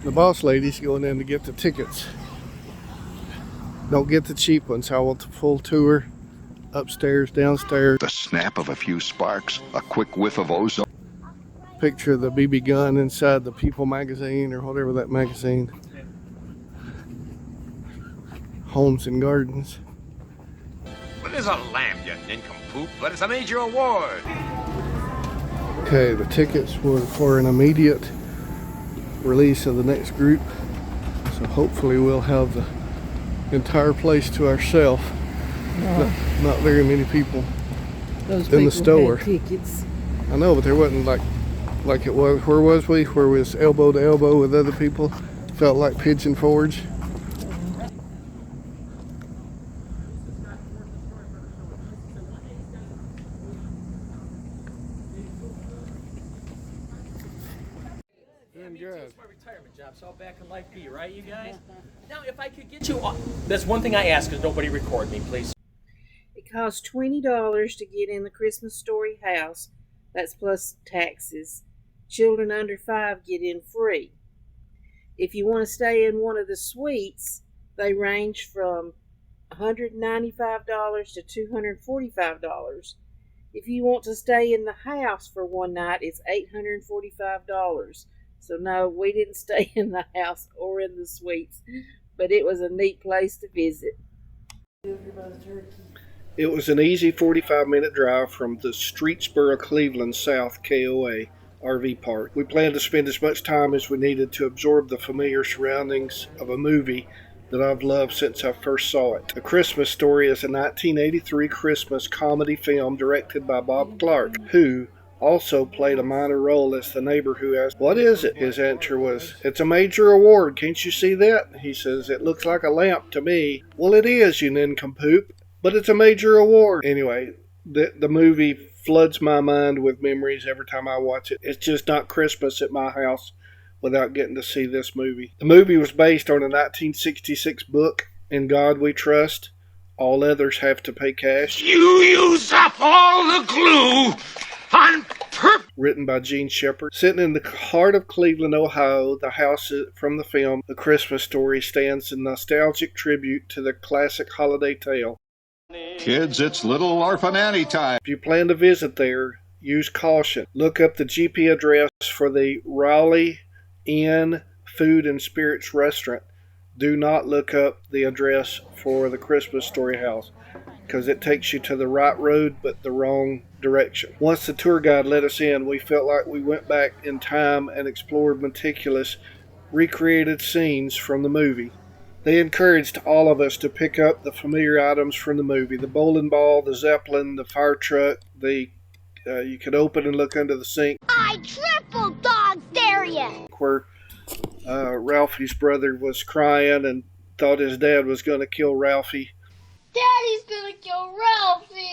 The boss lady's going in to get the tickets. Don't get the cheap ones. I want the full tour. Upstairs, downstairs. The snap of a few sparks, a quick whiff of ozone. Picture of the BB gun inside the People magazine or whatever that magazine. Homes and Gardens. Well, there's a lamp, you nincompoop, but it's a major award. Okay, the tickets were for an immediate release of the next group. So hopefully we'll have the entire place to ourselves. Not very many people in the store. Tickets. I know, but there wasn't like it was. Where was we? Where we was elbow to elbow with other people. Felt like Pigeon Forge. It's my retirement job, so I'll back in Life B, right, you guys? Now, if I could get you on, that's one thing I ask is nobody record me, please. It costs $20 to get in the Christmas Story house. That's plus taxes. Children under 5 get in free. If you want to stay in one of the suites, they range from $195 to $245. If you want to stay in the house for one night, it's $845. So no, we didn't stay in the house or in the suites, but it was a neat place to visit. It was an easy 45-minute drive from the Streetsboro, Cleveland South KOA RV park. We planned to spend as much time as we needed to absorb the familiar surroundings of a movie that I've loved since I first saw it. A Christmas Story is a 1983 Christmas comedy film directed by Bob Clark, who also played a minor role as the neighbor who asked, "What is it?" His answer was, "It's a major award. Can't you see that?" He says, "It looks like a lamp to me." "Well, it is, you nincompoop, but it's a major award." Anyway, the movie floods my mind with memories every time I watch it. It's just not Christmas at my house without getting to see this movie. The movie was based on a 1966 book, In God We Trust, All Others Have to Pay Cash. You use up all the glue on purpose. Written by Gene Shepard. Sitting in the heart of Cleveland, Ohio, the house from the film The Christmas Story stands in nostalgic tribute to the classic holiday tale. Kids, it's little orphan Annie time. If you plan to visit there, use caution. Look up the GP address for the Rowley Inn Food and Spirits Restaurant. Do not look up the address for the Christmas Story house, because it takes you to the right road but the wrong direction. Once the tour guide let us in, we felt like we went back in time and explored meticulous, recreated scenes from the movie. They encouraged all of us to pick up the familiar items from the movie: the bowling ball, the Zeppelin, the fire truck, you could open and look under the sink. I triple dog dare you! Where Ralphie's brother was crying and thought his dad was going to kill Ralphie. Daddy's gonna kill Ralphie!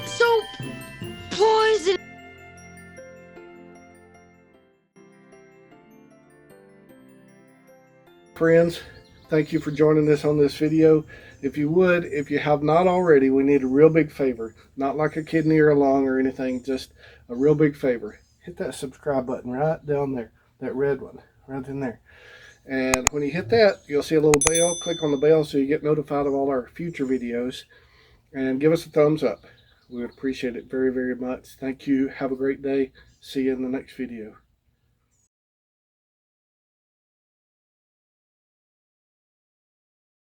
Soap! Poison! Friends, thank you for joining us on this video. If you have not already, we need a real big favor. Not like a kidney or a lung or anything, just a real big favor. Hit that subscribe button right down there, that red one, right in there. And when you hit that, you'll see a little bell. Click on the bell so you get notified of all our future videos. And give us a thumbs up. We would appreciate it very, very much. Thank you. Have a great day. See you in the next video.